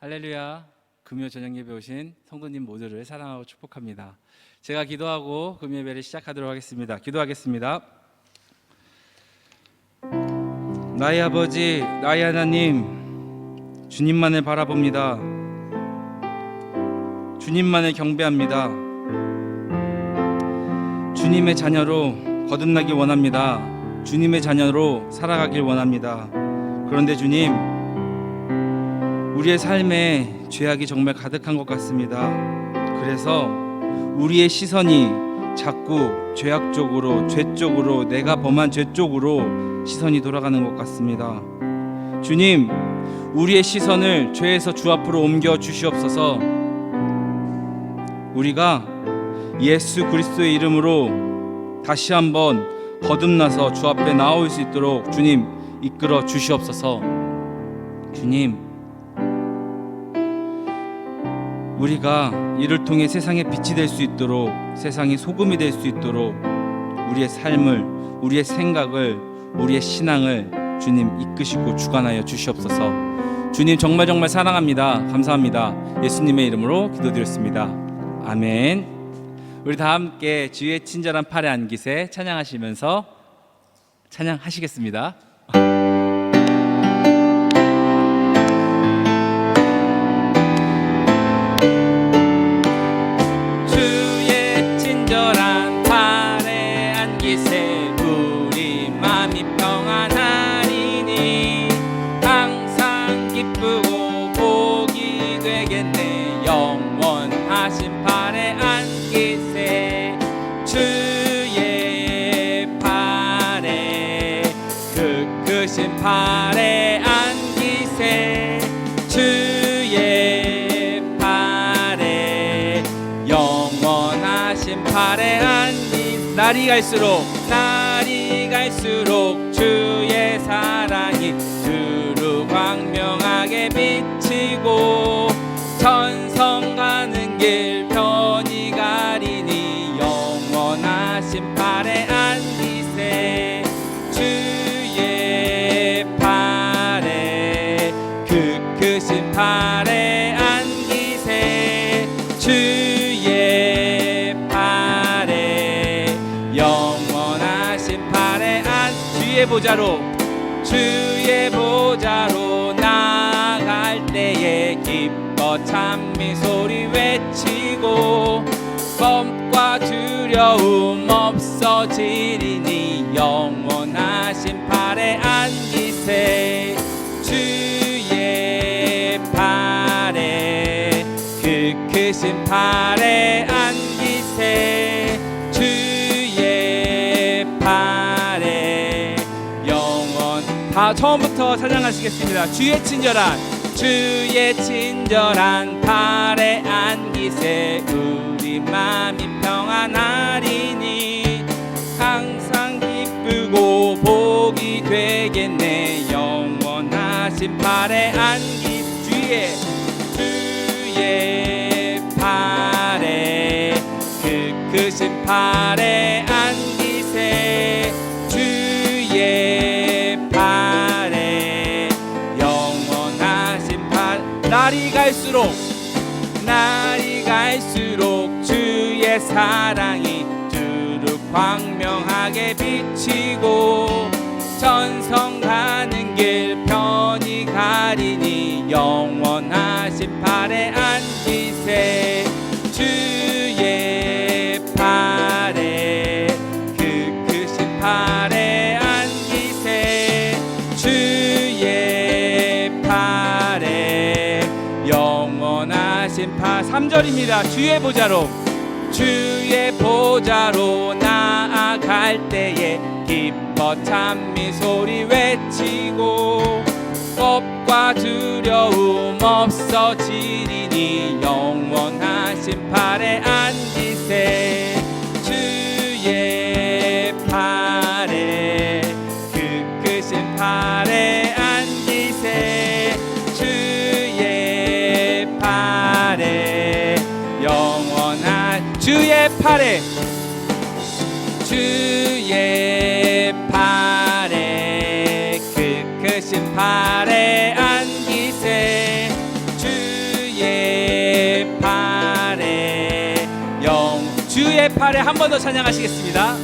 할렐루야. 금요 저녁 예배 오신 성도님 모두를 사랑하고 축복합니다. 제가 기도하고 금요 예배를 시작하도록 하겠습니다. 기도하겠습니다. 나의 아버지, 나의 하나님, 주님만을 바라봅니다. 주님만을 경배합니다. 주님의 자녀로 거듭나길 원합니다. 주님의 자녀로 살아가길 원합니다. 그런데 주님, 우리의 삶에 죄악이 정말 가득한 것 같습니다. 그래서 우리의 시선이 자꾸 죄악 쪽으로, 죄 쪽으로, 내가 범한 죄 쪽으로 시선이 돌아가는 것 같습니다. 주님, 우리의 시선을 죄에서 주 앞으로 옮겨 주시옵소서. 우리가 예수 그리스도의 이름으로 다시 한번 거듭나서 주 앞에 나올 수 있도록 주님 이끌어 주시옵소서. 주님, 우리가 이를 통해 세상의 빛이 될 수 있도록, 세상의 소금이 될 수 있도록 우리의 삶을, 우리의 생각을, 우리의 신앙을 주님 이끄시고 주관하여 주시옵소서. 주님 정말 사랑합니다. 감사합니다. 예수님의 이름으로 기도드렸습니다. 아멘. 우리 다 함께 주의 친절한 팔에 안기세 찬양하시면서 찬양하시겠습니다. 우리 맘이 평안하리니 항상 기쁘고 복이 되겠네. 영원하신 팔에 안기세. 주의 팔에, 그 크신 팔에 안기세. 주의 팔에, 영원하신 팔에 안기세. 날이 갈수록 주의 사랑이 두루 광명하게 비치고 천성 가는 길 편히 가리니 영원하신 팔에 안기세. 주의 팔에, 그 크신 팔에 안기세. 주의 팔에, 영원하신 팔에 주의 보좌로 나아갈 때에 기뻐 찬미 소리 외치고 겁과 두려움 없어지리니 영원하신 팔에 안기세. 주의 팔에, 그 크신 팔에 안기세. 주의 팔에, 다 처음부터 찬양하시겠습니다. 주의 친절한 팔에 안기세. 우리 맘이 평안하리니 항상 기쁘고 복이 되겠네. 영원하신 팔에 안기세. 주의 팔에, 그 크신 팔에 안기세. 주의 팔에, 영원하신 팔. 날이 갈수록 주의 사랑이 두루 광명하게 비치고 천성 가는 길 편히 가리니 영원하신 팔에 안기세. 주의 팔에, 그 크신 팔에 안기세. 주의 팔에, 영원하신 팔. 3절입니다. 주의 보좌로 나아갈 때에 기뻐 찬미 소리 외치고 겁과 두려움 없어지리니 영원하신 팔에 안기세. 주의 팔에, 그 크신 팔에 안기세. 주의 팔에, 영원한 주의 팔에, 그 크신 팔에 안기세. 팔에 한 번 더 찬양하시겠습니다.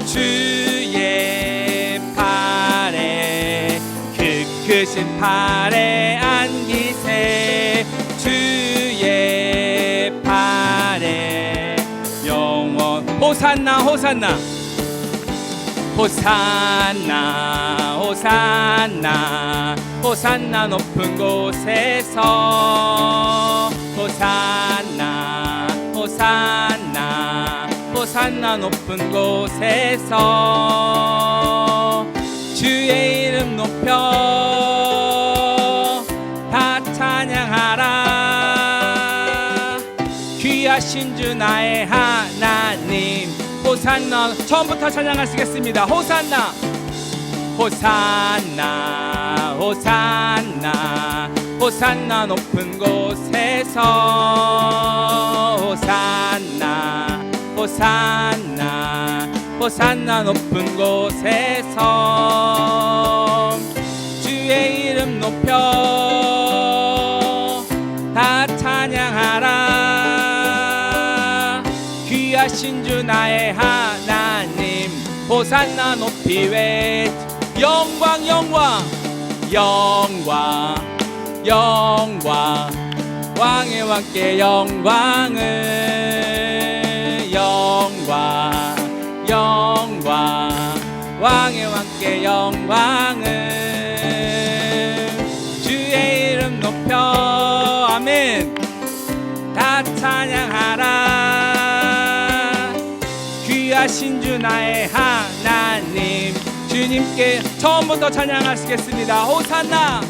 주의 팔에 그 크신 팔에 안기세 주의 팔에 영원 호산나 호산나 호산나 호산나 호산나 높은 곳에서 호산나 호산나 호산나 높은 곳에서 주의 이름 높여 다 찬양하라 귀하신 주 나의 하나님 호산나 처음부터 찬양하시겠습니다. 호산나 호산나 호산나 호산나 높은 곳에서 호산나 호산나 호산나 높은 곳에서 주의 이름 높여 다 찬양하라 귀하신 주 나의 하나님 호산나 높이 외치 영광 영광 영광 영광 왕의 왕께 영광을 영광 영광 왕의 왕께 영광을 주의 이름 높여 아멘 다 찬양하라 귀하신 주 나의 하나님 주님께 처음부터 찬양하시겠습니다. 호산나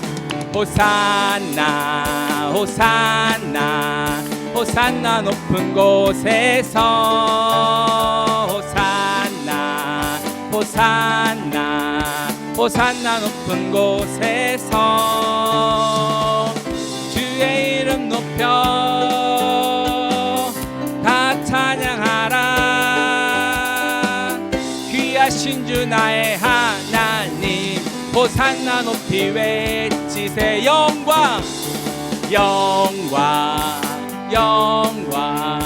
호산나 호산나 호산나 높은 곳에서 호산나 호산나 호산나 높은 곳에서 주의 이름 높여 다 찬양하라 귀하신 주 나의 하나님 호산나 높이 외치세 영광 영광 영광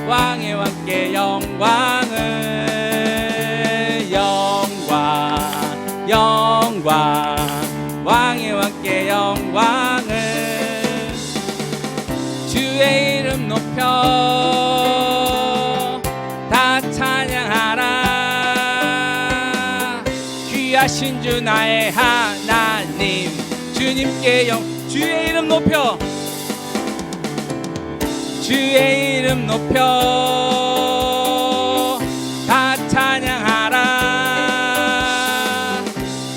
왕의 왕께 영광을 영광 영광 왕의 왕께 영광을 주의 이름 높여 다 찬양하라 귀하신 주 나의 하나님 주님께 주의 이름 높여 주의 이름 높여 다 찬양하라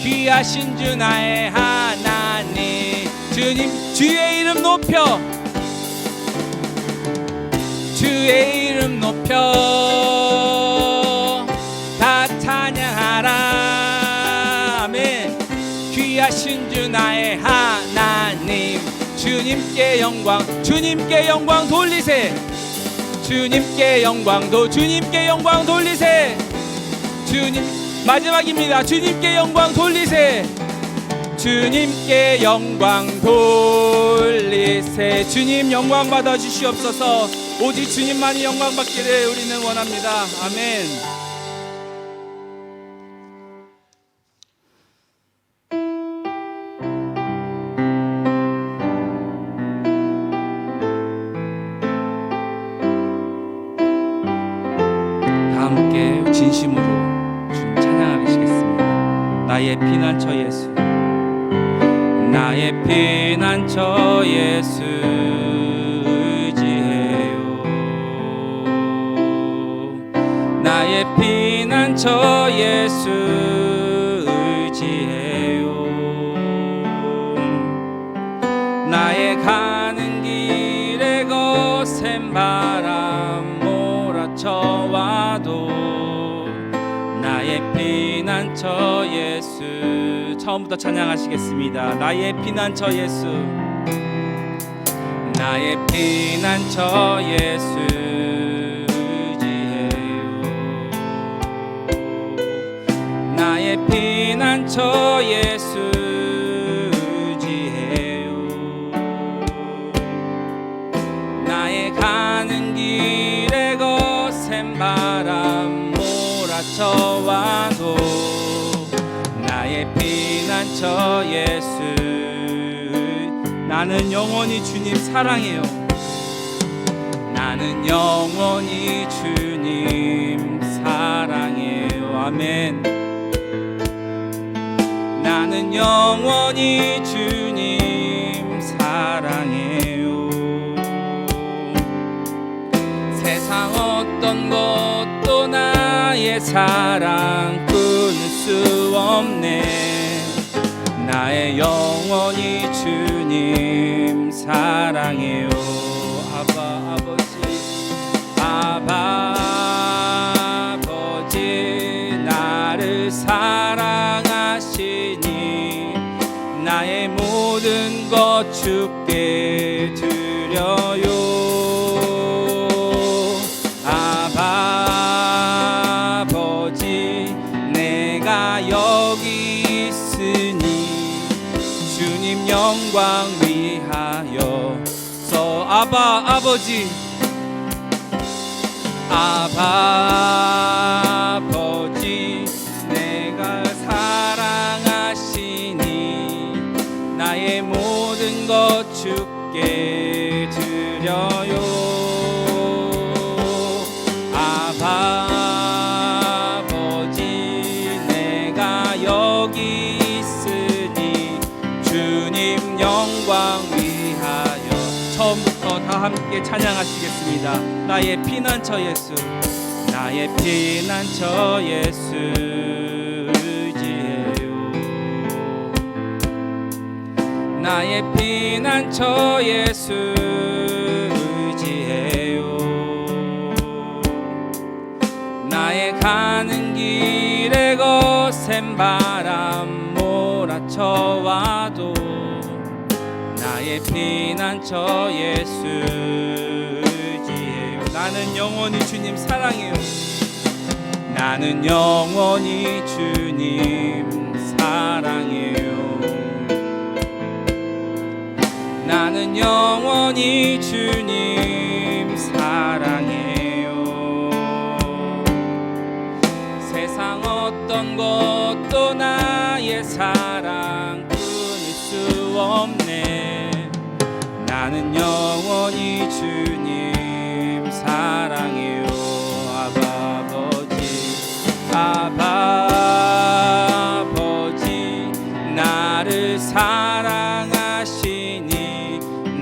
귀하신 주 나의 하나님 주님 주의 이름 높여 주의 이름 높여 다 찬양하라 아멘 귀하신 주 나의 하나님 주님께 영광 돌리세 주님께 영광 돌리세 주님 마지막입니다. 주님께 영광 돌리세 주님께 영광 돌리세 주님 영광 받아 주시옵소서 오직 주님만이 영광 받기를 우리는 원합니다. 아멘. 함께 진심으로 주님 찬양하시겠습니다. 나의 피난처 예수 나의 피난처 예수 의지해요 나의 피난처 예수 의지해요 나의 가는 길에 거센 바람 몰아쳐와도 나의 피난처 예수 처음부터 찬양하시겠습니다. 나의 피난처 예수 나의 피난처 예수 의지해요 나의 피난처 예수 의지해요 나의 가는 길에 거센 피난처 예수. 나는 영원히 주님 사랑해요. 나는 영원히 주님 사랑해요. 아멘. 나는 영원히 주님 사랑해요. 세상 어떤 것도 나의 사랑 끊을 수 없네. 나의 영원히 주님 사랑해요. 아바 아버지 나를 사랑하시니 나의 모든 것 주께 드려요. 아버지 내가 여기 있으니 주님 영광 위하여서 아버지 내가 사랑하시니 나의 모든 것 주께 드려요. 아버지 내가 여기 있으니 주님 영광 위하여. 처음부터 다 함께 찬양하시겠습니다. 나의 피난처 예수. 나의 피난처 예수 의지해요. 나의 피난처 예수 의지해요. 나의 가는 길에 거센 바람 몰아쳐와도 나의 피난처 예수 의지해요. 나는 영원히 주님 사랑해요. 나는 영원히 주님 사랑해요. 나는 영원히 주님 사랑해요. 세상 어떤 것도 나의 사랑 끊을 수 없네. 나는 영원히 주님 사랑해요. 아버지 나를 사랑하시니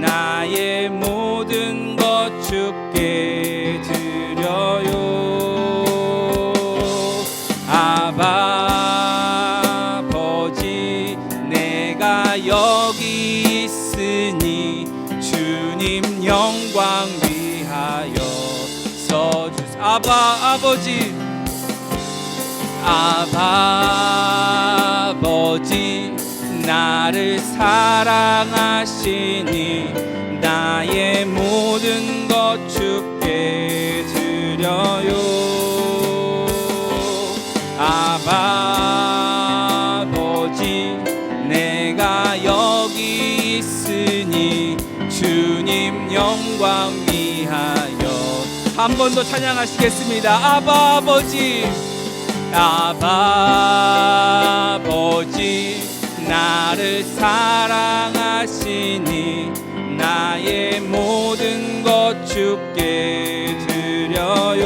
나의 모든 것 주께 드려요. 아버지 내가 여기 있으니 주님 영광 위하여 서주세요. 아버지 나를 사랑하시니 나의 모든 것 주께 드려요. 아버지 내가 여기 있으니 주님 영광 위하여. 한 번 더 찬양하시겠습니다. 아버지 나를 사랑하시니 나의 모든 것 주께 드려요.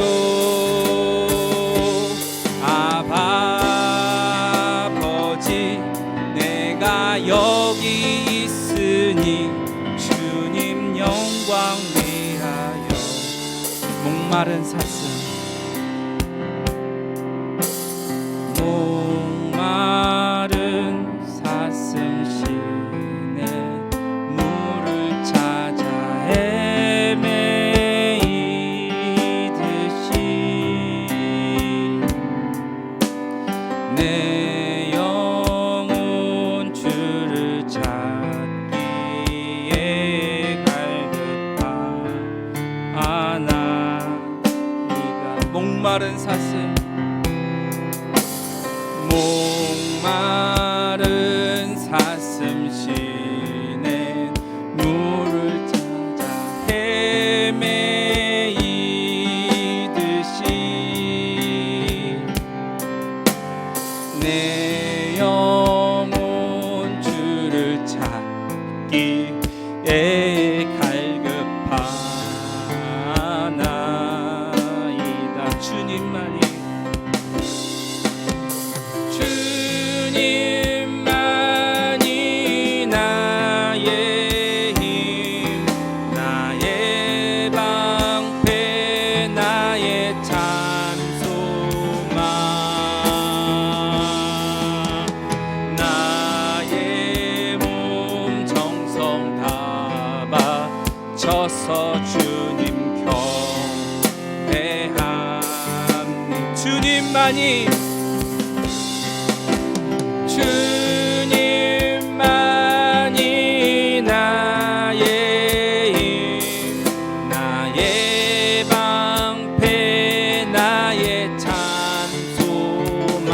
아버지 내가 여기 있으니 주님 영광 위하여. 목마른 사슴 시내 물을 찾아 헤매이듯이 내 영혼 주를 찾기에 갈급하나 네가 목마른 사슴 시내 물을 찾아 헤매이듯이 내 영혼 서서 주님 경배합니다. 주님만이 나의 힘, 나의 방패, 나의 찬송망,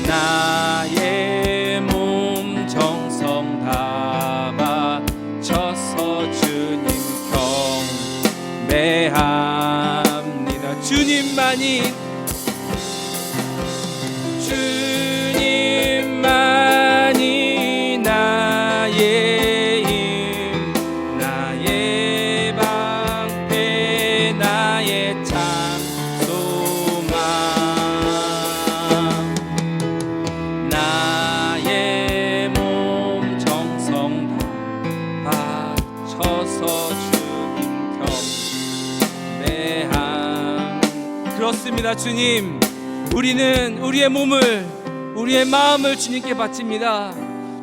나의 몸 정성 다 바쳐서 주님 경배합니다. 주님만이 나의 힘, 나의 방패, 나의 찬송망, 나의 몸 정성 다 바쳐서 주님 경배함. 그렇습니다. 주님, 우리는 우리의 몸을, 우리의 마음을 주님께 바칩니다.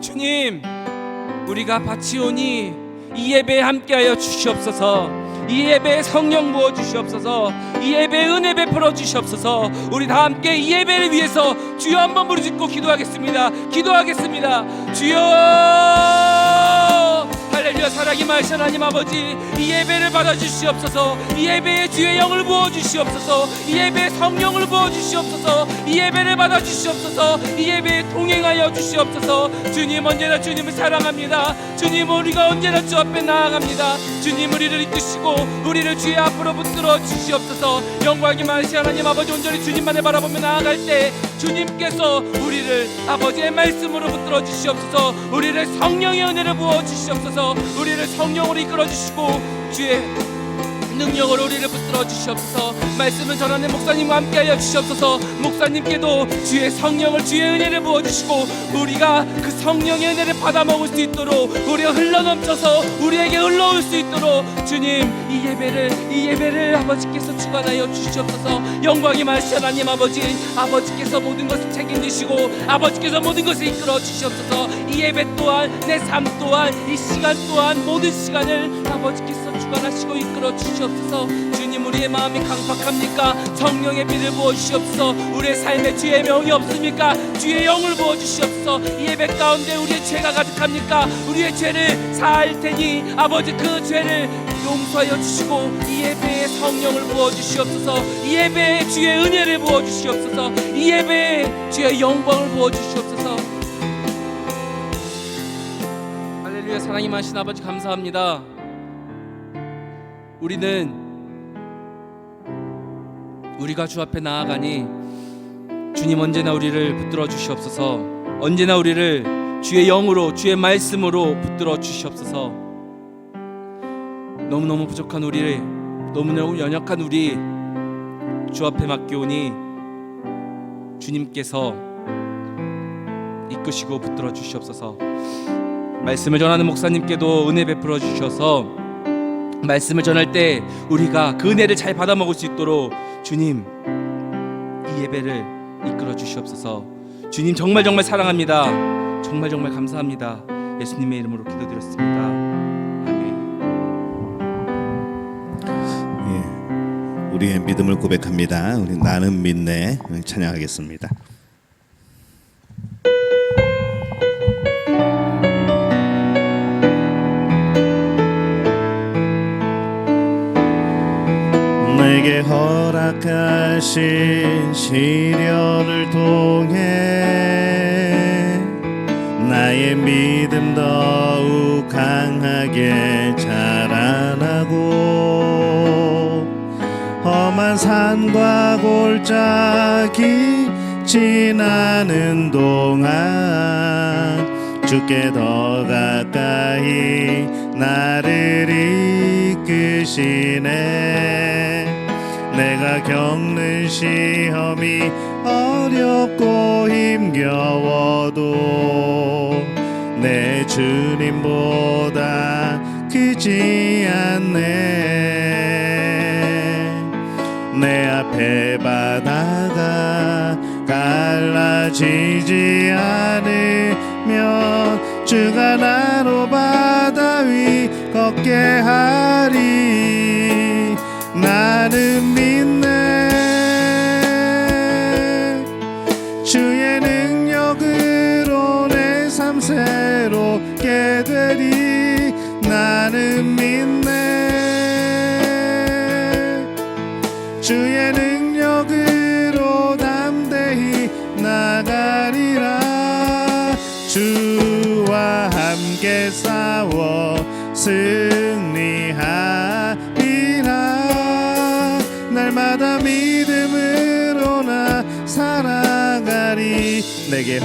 주님, 우리가 바치오니 이 예배에 함께하여 주시옵소서. 이 예배에 성령 부어 주시옵소서. 이 예배에 은혜 베풀어 주시옵소서. 우리 다 함께 이 예배를 위해서 주여 한번 부르짖고 기도하겠습니다. 기도하겠습니다. 주여, 할렐루야. 사랑이 많으신 하나님 아버지, 이 예배를 받아주시옵소서. 이 예배에 주의 영을 부어주시옵소서. 이 예배에 성령을 부어주시옵소서. 이 예배를 받아주시옵소서. 이 예배에 동행하여 주시옵소서. 주님, 언제나 주님을 사랑합니다. 주님, 우리가 언제나 주 앞에 나아갑니다. 주님, 우리를 이끄시고 우리를 주의 앞으로 붙들어 주시옵소서. 영광이 많으신 하나님 아버지, 온전히 주님만을 바라보며 나아갈 때 주님께서 우리를 아버지의 말씀으로 붙들어 주시옵소서. 우리를 성령의 은혜를 부어 주시옵소서. 우리를 성령으로 이끌어 주시고 주의 능력으로 우리를 붙들어 주시옵소서. 말씀을 전하는 목사님과 함께하여 주시옵소서. 목사님께도 주의 성령을, 주의 은혜를 부어주시고 우리가 그 성령의 은혜를 받아 먹을 수 있도록, 우리가 흘러넘쳐서 우리에게 흘러올 수 있도록 주님, 이 예배를 아버지께서 주관하여 주시옵소서. 영광이 많으신 하나님 아버지, 아버지께서 모든 것을 책임지시고 아버지께서 모든 것을 이끌어 주시옵소서. 이 예배 또한, 내 삶 또한, 이 시간 또한, 모든 시간을 아버지께서 주관하시고 이끌어 주시옵소서. 주님, 우리의 마음이 강팍합니까? 성령의 빛을 부어주시옵소서. 우리의 삶에 주의 명이 없습니까? 주의 영을 부어주시옵소서. 이 예배 가운데 우리의 죄가 가득합니까? 우리의 죄를 사할 테니 아버지, 그 죄를 용서하여 주시고 이 예배에 성령을 부어주시옵소서. 이 예배에 주의 은혜를 부어주시옵소서. 이 예배에 주의 영광을 부어주시옵소서. 할렐루야. 사랑이 많으신 아버지, 감사합니다. 우리가 주 앞에 나아가니 주님, 언제나 우리를 붙들어 주시옵소서. 언제나 우리를 주의 영으로, 주의 말씀으로 붙들어 주시옵소서. 너무너무 부족한 우리를, 너무너무 연약한 우리 주 앞에 맡기오니 주님께서 이끄시고 붙들어 주시옵소서. 말씀을 전하는 목사님께도 은혜 베풀어 주셔서 말씀을 전할 때 우리가 그 은혜를 잘 받아 먹을 수 있도록 주님, 이 예배를 이끌어 주시옵소서. 주님, 정말 사랑합니다. 정말 감사합니다. 예수님의 이름으로 기도드렸습니다. 아멘. 예, 우리의 믿음을 고백합니다. 우리 나는 믿네 찬양하겠습니다. 내게 허락하신 시련을 통해 나의 믿음 더욱 강하게 자라나고 험한 산과 골짜기 지나는 동안 주께 더 가까이 나를 이끄시네. 내가 겪는 시험이 어렵고 힘겨워도 내 주님보다 크지 않네. 내 앞에 바다가 갈라지지 않으면 주가 나로 바다 위 걷게 하리. 나는 믿네. 주의 능력으로 내 삶 새롭게 되리. 나는 믿네. 주의 능력으로 담대히 나가리라. 주와 함께 싸워 승리하리라. 날마다 믿음으로 나 살아가리. 내게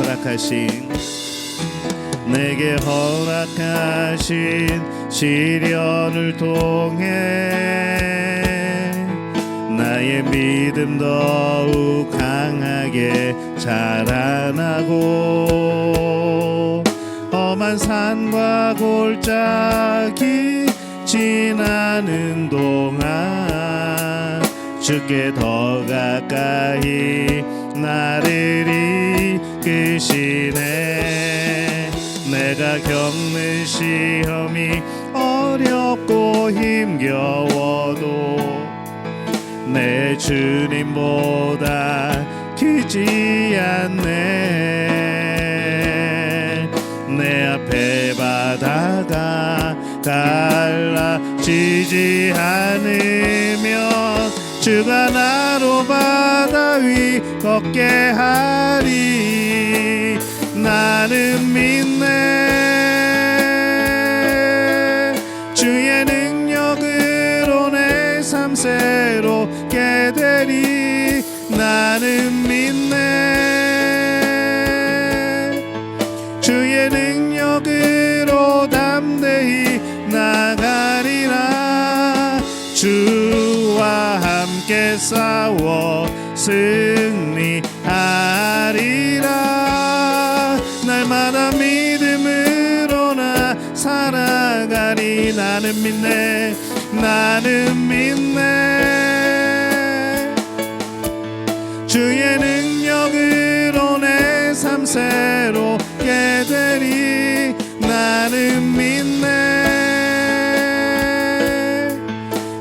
허락하신 시련을 통해 나의 믿음 더욱 강하게 자라나고 험한 산과 골짜기 지나는 동안 주께 더 가까이 나를 이끄시네. 내가 겪는 시험이 어렵고 힘겨워도 내 주님보다 크지 않네. 내 앞에 바다가 갈라지지 않으면 주가 나로 바다 위 걷게 하리. 나는 믿네. 주의 능력으로 내 삶 새롭게 되리. 나는 믿네. 주의 능력으로 담대히 나가리라. 주와 함께 싸워 승리하리라. 날마다 믿음으로 나 살아가리. 나는 믿네. 나는 믿네. 주의 능력으로 내 삶 새롭게 되리. 나는 믿네.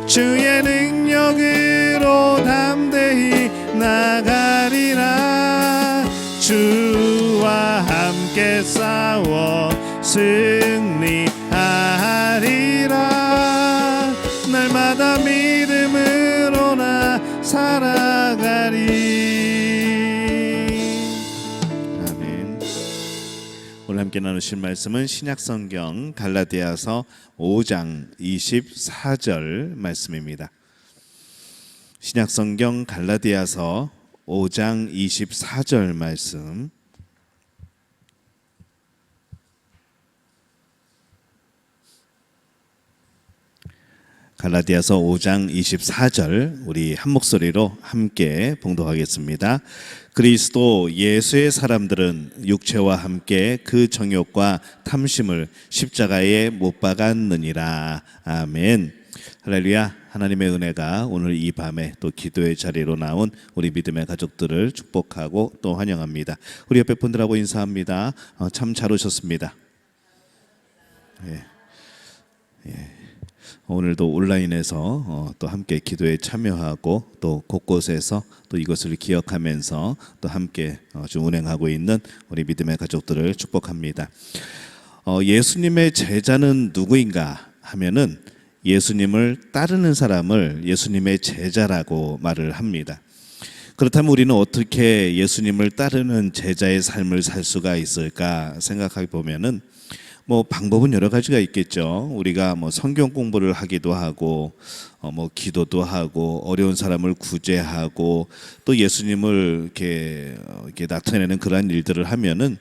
주의 능력으로 담대히 나가리라. 주와 함께 싸워 승리하리라. 날마다 믿음으로 나 살아가리. 아멘. 오늘 함께 나누실 말씀은 신약성경 갈라디아서 5장 24절 말씀입니다. 신약성경 갈라디아서 5장 24절 말씀. 갈라디아서 5장 24절 우리 한 목소리로 함께 봉독하겠습니다. 그리스도 예수의 사람들은 육체와 함께 그 정욕과 탐심을 십자가에 못 박았느니라. 아멘. 할렐루야. 하나님의 은혜가 오늘 이 밤에 또 기도의 자리로 나온 우리 믿음의 가족들을 축복하고 또 환영합니다. 우리 옆에 분들하고 인사합니다. 참 잘 오셨습니다. 예. 오늘도 온라인에서 또 함께 기도에 참여하고 또 곳곳에서 또 이것을 기억하면서 또 함께 좀 운행하고 있는 우리 믿음의 가족들을 축복합니다. 예수님의 제자는 누구인가 하면은 예수님을 따르는 사람을 예수님의 제자라고 말을 합니다. 그렇다면 우리는 어떻게 예수님을 따르는 제자의 삶을 살 수가 있을까 생각해 보면은 방법은 여러 가지가 있겠죠. 우리가 성경 공부를 하기도 하고 기도도 하고 어려운 사람을 구제하고 또 예수님을 이렇게 나타내는 그러한 일들을 하면은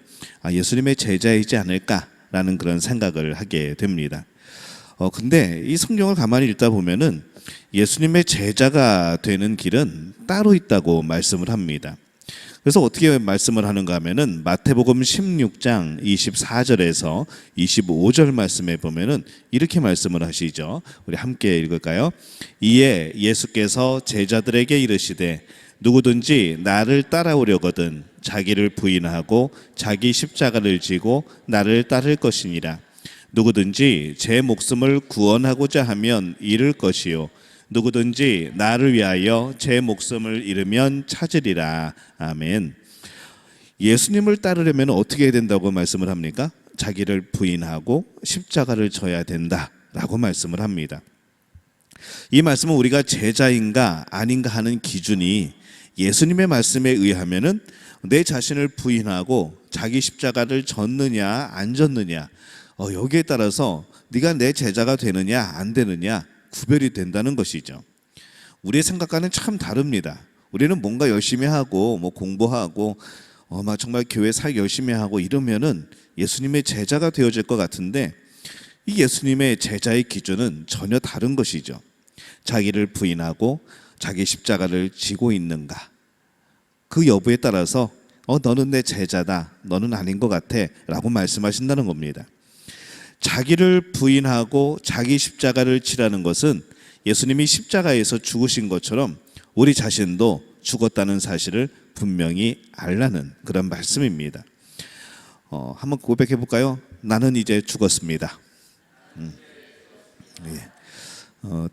예수님의 제자이지 않을까라는 그런 생각을 하게 됩니다. 근데 이 성경을 가만히 읽다 보면은 예수님의 제자가 되는 길은 따로 있다고 말씀을 합니다. 그래서 어떻게 말씀을 하는가 하면은 마태복음 16장 24절에서 25절 말씀에 보면은 이렇게 말씀을 하시죠. 우리 함께 읽을까요? 이에 예수께서 제자들에게 이르시되 누구든지 나를 따라오려거든 자기를 부인하고 자기 십자가를 지고 나를 따를 것이니라. 누구든지 제 목숨을 구원하고자 하면 잃을 것이요 누구든지 나를 위하여 제 목숨을 잃으면 찾으리라. 아멘. 예수님을 따르려면 어떻게 해야 된다고 말씀을 합니까? 자기를 부인하고 십자가를 져야 된다라고 말씀을 합니다. 이 말씀은 우리가 제자인가 아닌가 하는 기준이 예수님의 말씀에 의하면은 내 자신을 부인하고 자기 십자가를 졌느냐 안 졌느냐 여기에 따라서 네가 내 제자가 되느냐 안 되느냐 구별이 된다는 것이죠. 우리의 생각과는 참 다릅니다. 우리는 뭔가 열심히 하고 뭐 공부하고 막 정말 교회 사역 열심히 하고 이러면은 예수님의 제자가 되어질 것 같은데 이 예수님의 제자의 기준은 전혀 다른 것이죠. 자기를 부인하고 자기 십자가를 지고 있는가 그 여부에 따라서 너는 내 제자다 너는 아닌 것 같아 라고 말씀하신다는 겁니다. 자기를 부인하고 자기 십자가를 지라는 것은 예수님이 십자가에서 죽으신 것처럼 우리 자신도 죽었다는 사실을 분명히 알라는 그런 말씀입니다. 한번 고백해 볼까요? 나는 이제 죽었습니다. 예.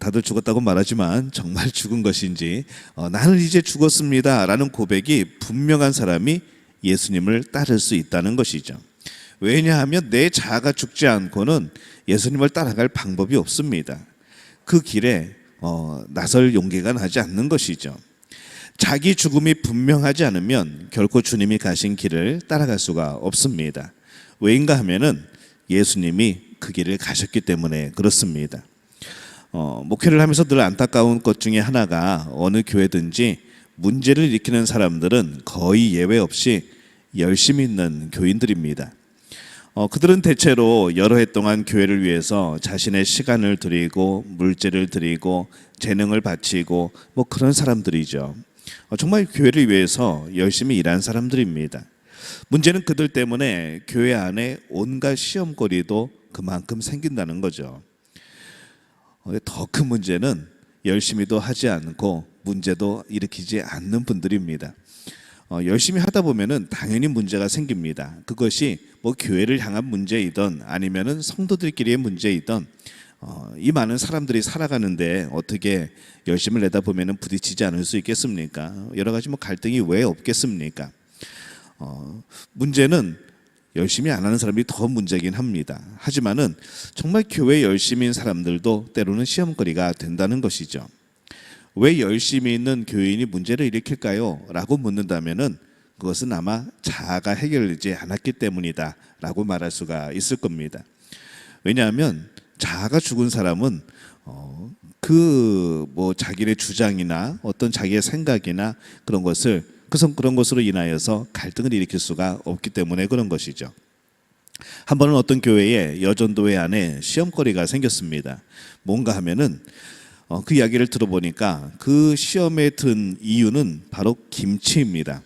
다들 죽었다고 말하지만 정말 죽은 것인지 나는 이제 죽었습니다 라는 고백이 분명한 사람이 예수님을 따를 수 있다는 것이죠. 왜냐하면 내 자아가 죽지 않고는 예수님을 따라갈 방법이 없습니다. 그 길에 나설 용기가 나지 않는 것이죠. 자기 죽음이 분명하지 않으면 결코 주님이 가신 길을 따라갈 수가 없습니다. 왜인가 하면은 예수님이 그 길을 가셨기 때문에 그렇습니다. 목회를 하면서 늘 안타까운 것 중에 하나가 어느 교회든지 문제를 일으키는 사람들은 거의 예외 없이 열심히 있는 교인들입니다. 그들은 대체로 여러 해 동안 교회를 위해서 자신의 시간을 드리고 물질을 드리고 재능을 바치고 뭐 그런 사람들이죠. 정말 교회를 위해서 열심히 일한 사람들입니다. 문제는 그들 때문에 교회 안에 온갖 시험거리도 그만큼 생긴다는 거죠. 더 큰 문제는 열심히도 하지 않고 문제도 일으키지 않는 분들입니다. 열심히 하다 보면은 당연히 문제가 생깁니다. 그것이 뭐 교회를 향한 문제이든 아니면은 성도들끼리의 문제이든 이 많은 사람들이 살아가는데 어떻게 열심을 내다 보면은 부딪히지 않을 수 있겠습니까? 여러 가지 뭐 갈등이 왜 없겠습니까? 문제는 열심히 안 하는 사람이 더 문제긴 합니다. 하지만은 정말 교회 열심인 사람들도 때로는 시험거리가 된다는 것이죠. 왜 열심히 있는 교인이 문제를 일으킬까요? 라고 묻는다면은 그것은 아마 자아가 해결되지 않았기 때문이다 라고 말할 수가 있을 겁니다. 왜냐하면 자아가 죽은 사람은 자기의 주장이나 어떤 자기의 생각이나 그런 것으로 인하여서 갈등을 일으킬 수가 없기 때문에 그런 것이죠. 한 번은 어떤 교회에 여전도회 안에 시험거리가 생겼습니다. 뭔가 하면은 그 이야기를 들어보니까 그 시험에 든 이유는 바로 김치입니다.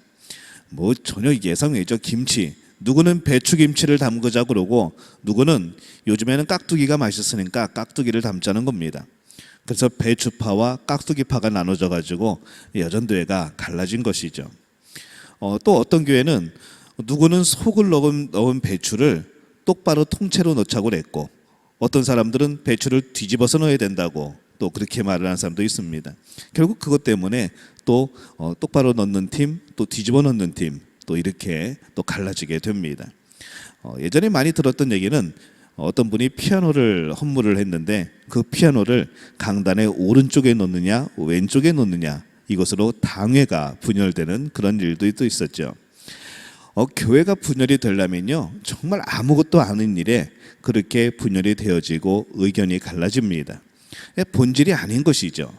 뭐 전혀 예상 외죠. 김치. 누구는 배추김치를 담그자 그러고 누구는 요즘에는 깍두기가 맛있으니까 깍두기를 담자는 겁니다. 그래서 배추파와 깍두기파가 나눠져 가지고 여전도회가 갈라진 것이죠. 또 어떤 교회는 누구는 속을 넣은 배추를 똑바로 통째로 넣자고 그랬고 어떤 사람들은 배추를 뒤집어서 넣어야 된다고 또 그렇게 말을 하는 사람도 있습니다. 결국 그것 때문에 또 똑바로 넣는 팀, 또 뒤집어 넣는 팀, 또 이렇게 또 갈라지게 됩니다. 예전에 많이 들었던 얘기는 어떤 분이 피아노를 헌물을 했는데 그 피아노를 강단의 오른쪽에 놓느냐 왼쪽에 놓느냐 이것으로 당회가 분열되는 그런 일도 또 있었죠. 교회가 분열이 되려면요 정말 아무것도 아닌 일에 그렇게 분열이 되어지고 의견이 갈라집니다. 본질이 아닌 것이죠.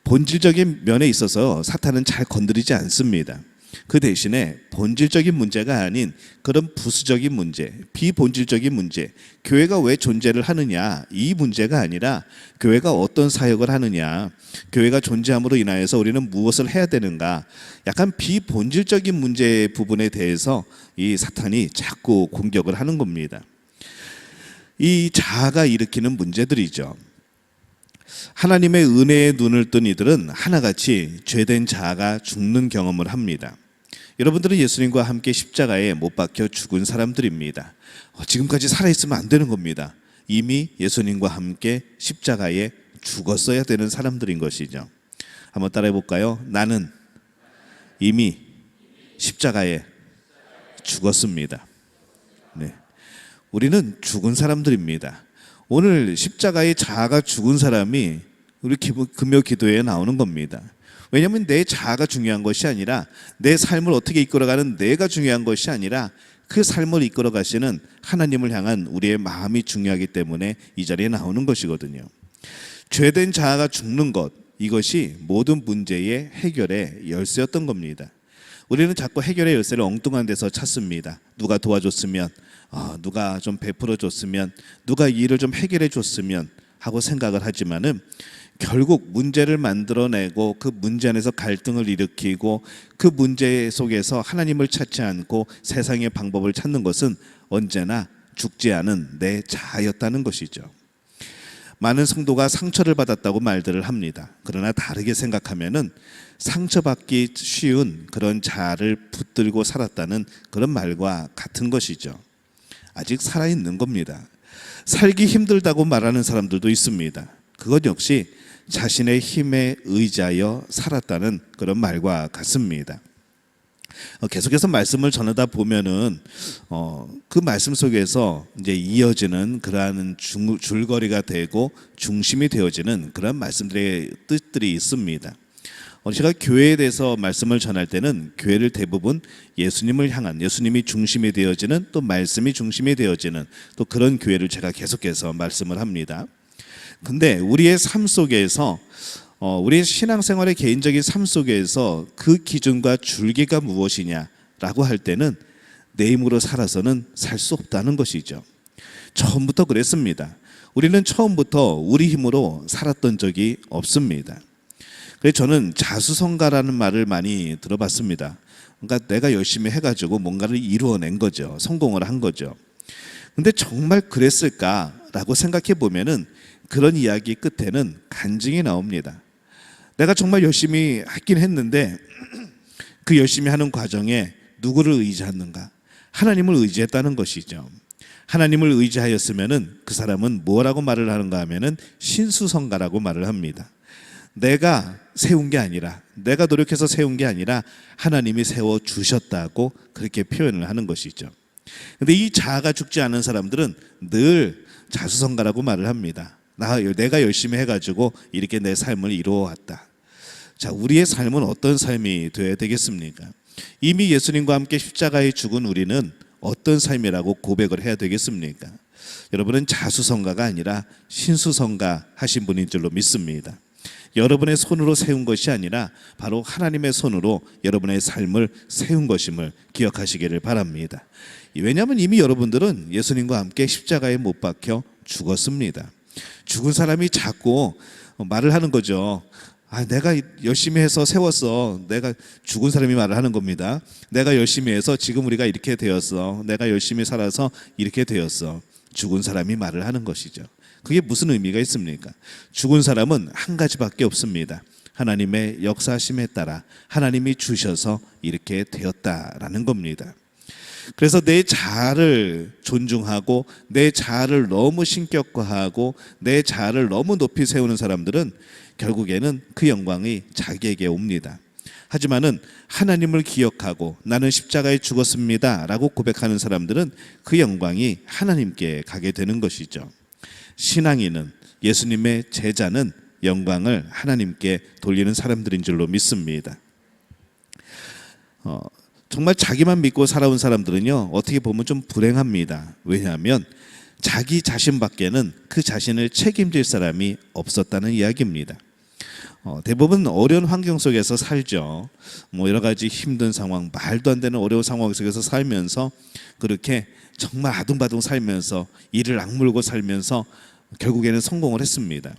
본질적인 면에 있어서 사탄은 잘 건드리지 않습니다. 그 대신에 본질적인 문제가 아닌 그런 부수적인 문제, 비본질적인 문제, 교회가 왜 존재를 하느냐 이 문제가 아니라 교회가 어떤 사역을 하느냐, 교회가 존재함으로 인하여서 우리는 무엇을 해야 되는가, 약간 비본질적인 문제 부분에 대해서 이 사탄이 자꾸 공격을 하는 겁니다. 이 자아가 일으키는 문제들이죠. 하나님의 은혜의 눈을 뜬 이들은 하나같이 죄된 자아가 죽는 경험을 합니다. 여러분들은 예수님과 함께 십자가에 못 박혀 죽은 사람들입니다. 지금까지 살아있으면 안 되는 겁니다. 이미 예수님과 함께 십자가에 죽었어야 되는 사람들인 것이죠. 한번 따라해 볼까요? 나는 이미 십자가에 죽었습니다. 네. 우리는 죽은 사람들입니다. 오늘 십자가에 자아가 죽은 사람이 우리 금요 기도에 나오는 겁니다. 왜냐하면 내 자아가 중요한 것이 아니라 내 삶을 어떻게 이끌어가는 내가 중요한 것이 아니라 그 삶을 이끌어 가시는 하나님을 향한 우리의 마음이 중요하기 때문에 이 자리에 나오는 것이거든요. 죄된 자아가 죽는 것, 이것이 모든 문제의 해결의 열쇠였던 겁니다. 우리는 자꾸 해결의 열쇠를 엉뚱한 데서 찾습니다. 누가 도와줬으면, 누가 좀 베풀어 줬으면, 누가 이 일을 좀 해결해 줬으면 하고 생각을 하지만은 결국 문제를 만들어내고 그 문제 안에서 갈등을 일으키고 그 문제 속에서 하나님을 찾지 않고 세상의 방법을 찾는 것은 언제나 죽지 않은 내 자아였다는 것이죠. 많은 성도가 상처를 받았다고 말들을 합니다. 그러나 다르게 생각하면은 상처받기 쉬운 그런 자아를 붙들고 살았다는 그런 말과 같은 것이죠. 아직 살아있는 겁니다. 살기 힘들다고 말하는 사람들도 있습니다. 그것 역시 자신의 힘에 의지하여 살았다는 그런 말과 같습니다. 계속해서 말씀을 전하다 보면은 그 말씀 속에서 이제 이어지는 그러한 줄거리가 되고 중심이 되어지는 그런 말씀들의 뜻들이 있습니다. 제가 교회에 대해서 말씀을 전할 때는 교회를 대부분 예수님을 향한, 예수님이 중심이 되어지는, 또 말씀이 중심이 되어지는 또 그런 교회를 제가 계속해서 말씀을 합니다. 근데 우리의 삶 속에서 우리의 신앙생활의 개인적인 삶 속에서 그 기준과 줄기가 무엇이냐라고 할 때는 내 힘으로 살아서는 살 수 없다는 것이죠. 처음부터 그랬습니다. 우리는 처음부터 우리 힘으로 살았던 적이 없습니다. 그래서 저는 자수성가라는 말을 많이 들어봤습니다. 그러니까 내가 열심히 해가지고 뭔가를 이루어낸 거죠. 성공을 한 거죠. 근데 정말 그랬을까라고 생각해 보면은 그런 이야기 끝에는 간증이 나옵니다. 내가 정말 열심히 했긴 했는데 그 열심히 하는 과정에 누구를 의지했는가? 하나님을 의지했다는 것이죠. 하나님을 의지하였으면은 그 사람은 뭐라고 말을 하는가 하면은 신수성가라고 말을 합니다. 내가 세운 게 아니라, 내가 노력해서 세운 게 아니라 하나님이 세워 주셨다고 그렇게 표현을 하는 것이죠. 근데 이 자아가 죽지 않은 사람들은 늘 자수성가라고 말을 합니다. 내가 열심히 해가지고 이렇게 내 삶을 이루어왔다. 자, 우리의 삶은 어떤 삶이 되어야 되겠습니까? 이미 예수님과 함께 십자가에 죽은 우리는 어떤 삶이라고 고백을 해야 되겠습니까? 여러분은 자수성가가 아니라 신수성가 하신 분인 줄로 믿습니다. 여러분의 손으로 세운 것이 아니라 바로 하나님의 손으로 여러분의 삶을 세운 것임을 기억하시기를 바랍니다. 왜냐하면 이미 여러분들은 예수님과 함께 십자가에 못 박혀 죽었습니다. 죽은 사람이 자꾸 말을 하는 거죠. 내가 열심히 해서 세웠어. 내가 죽은 사람이 말을 하는 겁니다. 내가 열심히 해서 지금 우리가 이렇게 되었어. 내가 열심히 살아서 이렇게 되었어. 죽은 사람이 말을 하는 것이죠. 그게 무슨 의미가 있습니까? 죽은 사람은 한 가지밖에 없습니다. 하나님의 역사하심에 따라 하나님이 주셔서 이렇게 되었다라는 겁니다. 그래서 내 자아를 존중하고 내 자아를 너무 신격화하고 내 자아를 너무 높이 세우는 사람들은 결국에는 그 영광이 자기에게 옵니다. 하지만은 하나님을 기억하고 나는 십자가에 죽었습니다 라고 고백하는 사람들은 그 영광이 하나님께 가게 되는 것이죠. 신앙인은, 예수님의 제자는 영광을 하나님께 돌리는 사람들인 줄로 믿습니다. 정말 자기만 믿고 살아온 사람들은요, 어떻게 보면 좀 불행합니다. 왜냐하면 자기 자신밖에는 그 자신을 책임질 사람이 없었다는 이야기입니다. 대부분 어려운 환경 속에서 살죠. 여러 가지 힘든 상황, 말도 안 되는 어려운 상황 속에서 살면서 그렇게 정말 아둥바둥 살면서 이를 악물고 살면서 결국에는 성공을 했습니다.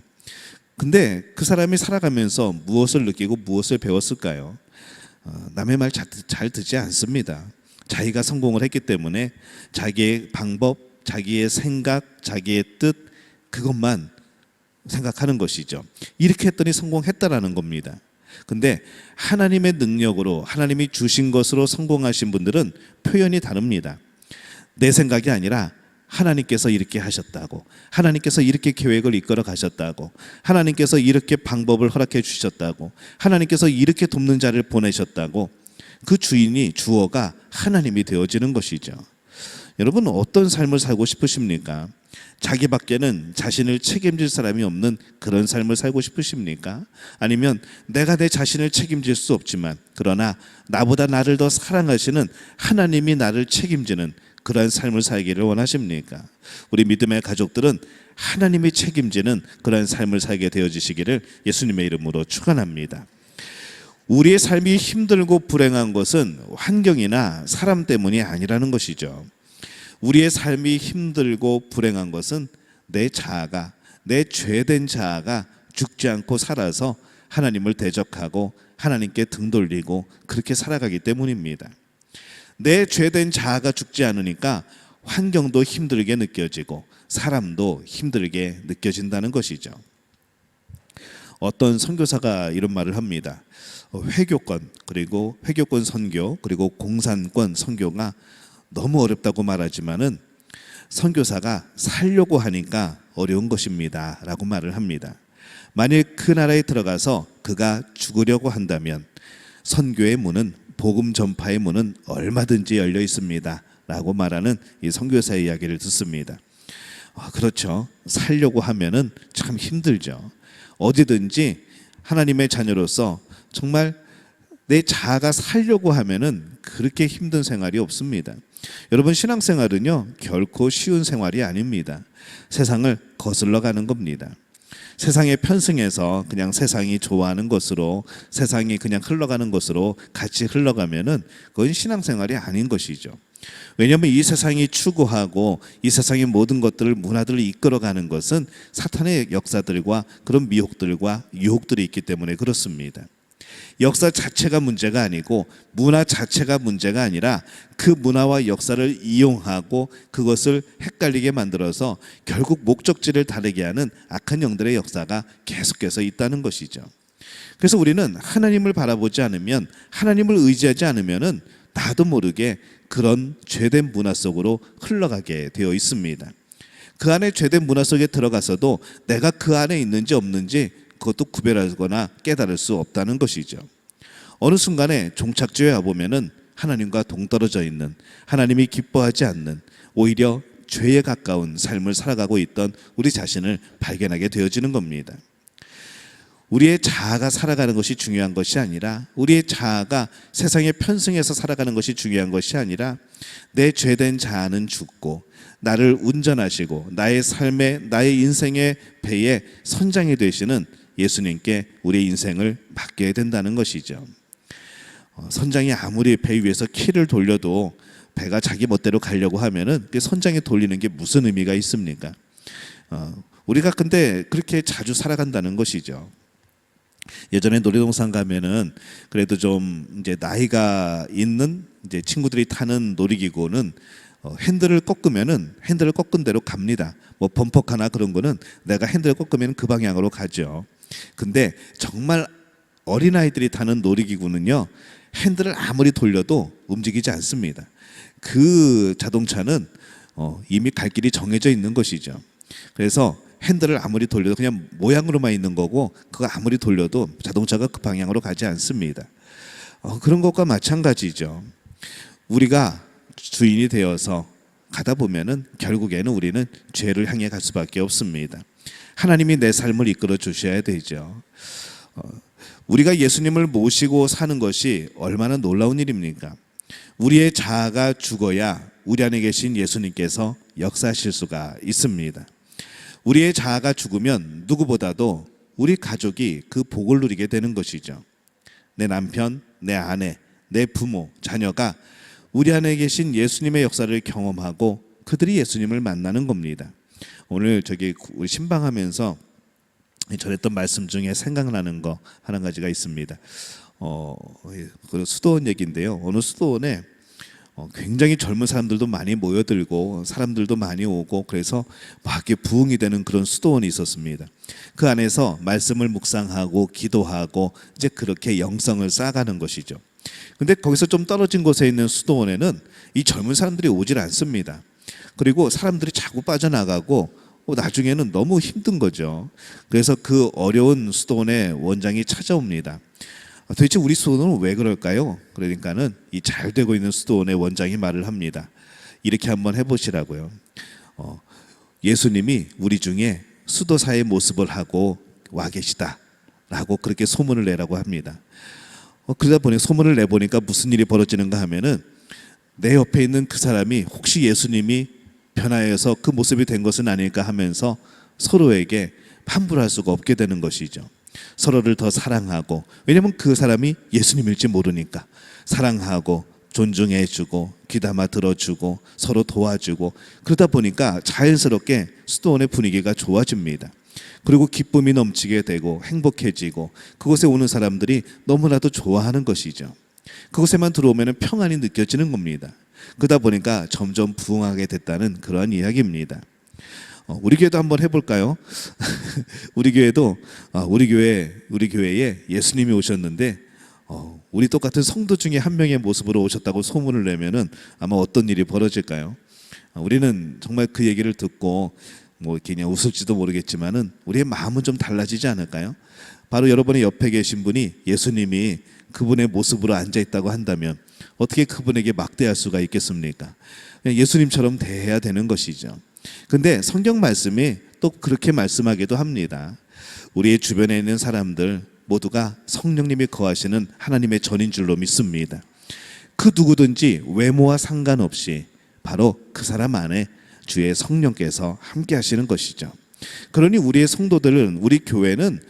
근데 그 사람이 살아가면서 무엇을 느끼고 무엇을 배웠을까요? 남의 말 잘 듣지 않습니다. 자기가 성공을 했기 때문에 자기의 방법, 자기의 생각, 자기의 뜻, 그것만 생각하는 것이죠. 이렇게 했더니 성공했다라는 겁니다. 근데 하나님의 능력으로 하나님이 주신 것으로 성공하신 분들은 표현이 다릅니다. 내 생각이 아니라 하나님께서 이렇게 하셨다고, 하나님께서 이렇게 계획을 이끌어 가셨다고, 하나님께서 이렇게 방법을 허락해 주셨다고, 하나님께서 이렇게 돕는 자를 보내셨다고, 그 주인이 주어가 하나님이 되어지는 것이죠. 여러분, 어떤 삶을 살고 싶으십니까? 자기밖에는 자신을 책임질 사람이 없는 그런 삶을 살고 싶으십니까? 아니면 내가 내 자신을 책임질 수 없지만 그러나 나보다 나를 더 사랑하시는 하나님이 나를 책임지는 그러한 삶을 살기를 원하십니까? 우리 믿음의 가족들은 하나님이 책임지는 그러한 삶을 살게 되어지시기를 예수님의 이름으로 축원합니다. 우리의 삶이 힘들고 불행한 것은 환경이나 사람 때문이 아니라는 것이죠. 우리의 삶이 힘들고 불행한 것은 내 자아가, 내 죄된 자아가 죽지 않고 살아서 하나님을 대적하고 하나님께 등 돌리고 그렇게 살아가기 때문입니다. 내 죄된 자아가 죽지 않으니까 환경도 힘들게 느껴지고 사람도 힘들게 느껴진다는 것이죠. 어떤 선교사가 이런 말을 합니다. 회교권, 그리고 회교권 선교, 그리고 공산권 선교가 너무 어렵다고 말하지만은 선교사가 살려고 하니까 어려운 것입니다 라고 말을 합니다. 만일 그 나라에 들어가서 그가 죽으려고 한다면 선교의 문은, 복음 전파의 문은 얼마든지 열려 있습니다 라고 말하는 이 선교사의 이야기를 듣습니다. 그렇죠. 살려고 하면은 참 힘들죠. 어디든지 하나님의 자녀로서 정말 내 자아가 살려고 하면은 그렇게 힘든 생활이 없습니다. 여러분, 신앙생활은요 결코 쉬운 생활이 아닙니다. 세상을 거슬러 가는 겁니다. 세상에 편승해서 그냥 세상이 좋아하는 것으로, 세상이 그냥 흘러가는 것으로 같이 흘러가면은 그건 신앙생활이 아닌 것이죠. 왜냐하면 이 세상이 추구하고 이 세상의 모든 것들을, 문화들을 이끌어가는 것은 사탄의 역사들과 그런 미혹들과 유혹들이 있기 때문에 그렇습니다. 역사 자체가 문제가 아니고 문화 자체가 문제가 아니라 그 문화와 역사를 이용하고 그것을 헷갈리게 만들어서 결국 목적지를 다르게 하는 악한 영들의 역사가 계속해서 있다는 것이죠. 그래서 우리는 하나님을 바라보지 않으면, 하나님을 의지하지 않으면은 나도 모르게 그런 죄된 문화 속으로 흘러가게 되어 있습니다. 그 안에 죄된 문화 속에 들어가서도 내가 그 안에 있는지 없는지 그것도 구별하거나 깨달을 수 없다는 것이죠. 어느 순간에 종착지에 와보면은 하나님과 동떨어져 있는, 하나님이 기뻐하지 않는, 오히려 죄에 가까운 삶을 살아가고 있던 우리 자신을 발견하게 되어지는 겁니다. 우리의 자아가 살아가는 것이 중요한 것이 아니라, 우리의 자아가 세상에 편승해서 살아가는 것이 중요한 것이 아니라, 내 죄된 자아는 죽고 나를 운전하시고 나의 삶에, 나의 인생의 배에 선장이 되시는 예수님께 우리의 인생을 맡겨야 된다는 것이죠. 선장이 아무리 배 위에서 키를 돌려도 배가 자기 멋대로 가려고 하면은 그 선장이 돌리는 게 무슨 의미가 있습니까? 우리가 근데 그렇게 자주 살아간다는 것이죠. 예전에 놀이동산 가면은 그래도 좀 이제 나이가 있는 이제 친구들이 타는 놀이기구는 핸들을 꺾으면은 핸들을 꺾은 대로 갑니다. 뭐 범퍼카나 그런 거는 내가 핸들을 꺾으면 그 방향으로 가죠. 근데 정말 어린아이들이 타는 놀이기구는요, 핸들을 아무리 돌려도 움직이지 않습니다. 그 자동차는 이미 갈 길이 정해져 있는 것이죠. 그래서 핸들을 아무리 돌려도 그냥 모양으로만 있는 거고, 그거 아무리 돌려도 자동차가 그 방향으로 가지 않습니다. 그런 것과 마찬가지죠. 우리가 주인이 되어서 가다 보면은 결국에는 우리는 죄를 향해 갈 수밖에 없습니다. 하나님이 내 삶을 이끌어 주셔야 되죠. 우리가 예수님을 모시고 사는 것이 얼마나 놀라운 일입니까? 우리의 자아가 죽어야 우리 안에 계신 예수님께서 역사하실 수가 있습니다. 우리의 자아가 죽으면 누구보다도 우리 가족이 그 복을 누리게 되는 것이죠. 내 남편, 내 아내, 내 부모, 자녀가 우리 안에 계신 예수님의 역사를 경험하고 그들이 예수님을 만나는 겁니다. 오늘 우리 신방하면서 전했던 말씀 중에 생각나는 거 한 가지가 있습니다. 그 수도원 얘기인데요. 어느 수도원에 굉장히 젊은 사람들도 많이 모여들고 사람들도 많이 오고 그래서 막 이렇게 부흥이 되는 그런 수도원이 있었습니다. 그 안에서 말씀을 묵상하고 기도하고 이제 그렇게 영성을 쌓아가는 것이죠. 근데 거기서 좀 떨어진 곳에 있는 수도원에는 이 젊은 사람들이 오질 않습니다. 그리고 사람들이 자꾸 빠져나가고 나중에는 너무 힘든 거죠. 그래서 그 어려운 수도원의 원장이 찾아옵니다. 도대체 우리 수도원은 왜 그럴까요? 그러니까는 이 잘 되고 있는 수도원의 원장이 말을 합니다. 이렇게 한번 해보시라고요. 예수님이 우리 중에 수도사의 모습을 하고 와 계시다라고 그렇게 소문을 내라고 합니다. 그러다 보니 소문을 내보니까 무슨 일이 벌어지는가 하면은 내 옆에 있는 그 사람이 혹시 예수님이 변화해서 그 모습이 된 것은 아닐까 하면서 서로에게 환불할 수가 없게 되는 것이죠. 서로를 더 사랑하고, 왜냐하면 그 사람이 예수님일지 모르니까 사랑하고 존중해주고 귀담아 들어주고 서로 도와주고, 그러다 보니까 자연스럽게 수도원의 분위기가 좋아집니다. 그리고 기쁨이 넘치게 되고 행복해지고 그곳에 오는 사람들이 너무나도 좋아하는 것이죠. 그곳에만 들어오면 평안이 느껴지는 겁니다. 그러다 보니까 점점 부흥하게 됐다는 그러한 이야기입니다. 우리 교회도 한번 해볼까요? 우리 교회도 우리 교회에 예수님이 오셨는데 우리 똑같은 성도 중에 한 명의 모습으로 오셨다고 소문을 내면은 아마 어떤 일이 벌어질까요? 우리는 정말 그 얘기를 듣고 뭐 그냥 웃을지도 모르겠지만은 우리의 마음은 좀 달라지지 않을까요? 바로 여러분의 옆에 계신 분이 예수님이 그분의 모습으로 앉아 있다고 한다면 어떻게 그분에게 막대할 수가 있겠습니까? 예수님처럼 대해야 되는 것이죠. 근데 성경 말씀이 또 그렇게 말씀하기도 합니다. 우리의 주변에 있는 사람들 모두가 성령님이 거하시는 하나님의 전인 줄로 믿습니다. 그 누구든지 외모와 상관없이 바로 그 사람 안에 주의 성령께서 함께 하시는 것이죠. 그러니 우리의 성도들은, 우리 교회는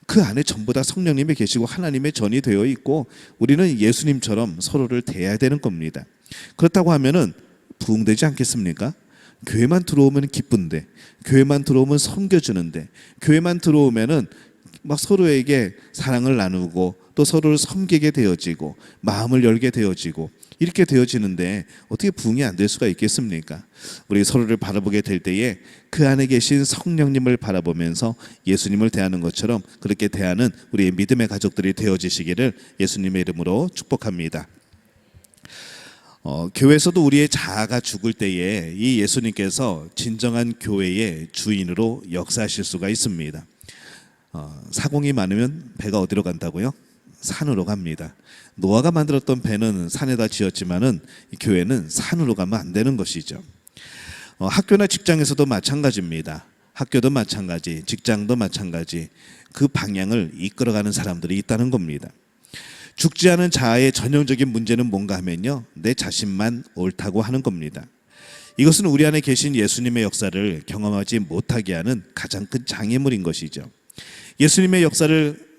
그 안에 전부 다 성령님이 계시고 하나님의 전이 되어 있고 우리는 예수님처럼 서로를 대해야 되는 겁니다. 그렇다고 하면은 부흥되지 않겠습니까? 교회만 들어오면 기쁜데, 교회만 들어오면 섬겨주는데, 교회만 들어오면은 막 서로에게 사랑을 나누고 또 서로를 섬기게 되어지고 마음을 열게 되어지고 이렇게 되어지는데 어떻게 부흥이 안 될 수가 있겠습니까? 우리 서로를 바라보게 될 때에 그 안에 계신 성령님을 바라보면서 예수님을 대하는 것처럼 그렇게 대하는 우리의 믿음의 가족들이 되어지시기를 예수님의 이름으로 축복합니다. 교회에서도 우리의 자아가 죽을 때에 이 예수님께서 진정한 교회의 주인으로 역사하실 수가 있습니다. 사공이 많으면 배가 어디로 간다고요? 산으로 갑니다. 노아가 만들었던 배는 산에다 지었지만은 이 교회는 산으로 가면 안 되는 것이죠. 학교나 직장에서도 마찬가지입니다. 학교도 마찬가지, 직장도 마찬가지. 그 방향을 이끌어가는 사람들이 있다는 겁니다. 죽지 않은 자아의 전형적인 문제는 뭔가 하면요, 내 자신만 옳다고 하는 겁니다. 이것은 우리 안에 계신 예수님의 역사를 경험하지 못하게 하는 가장 큰 장애물인 것이죠. 예수님의 역사를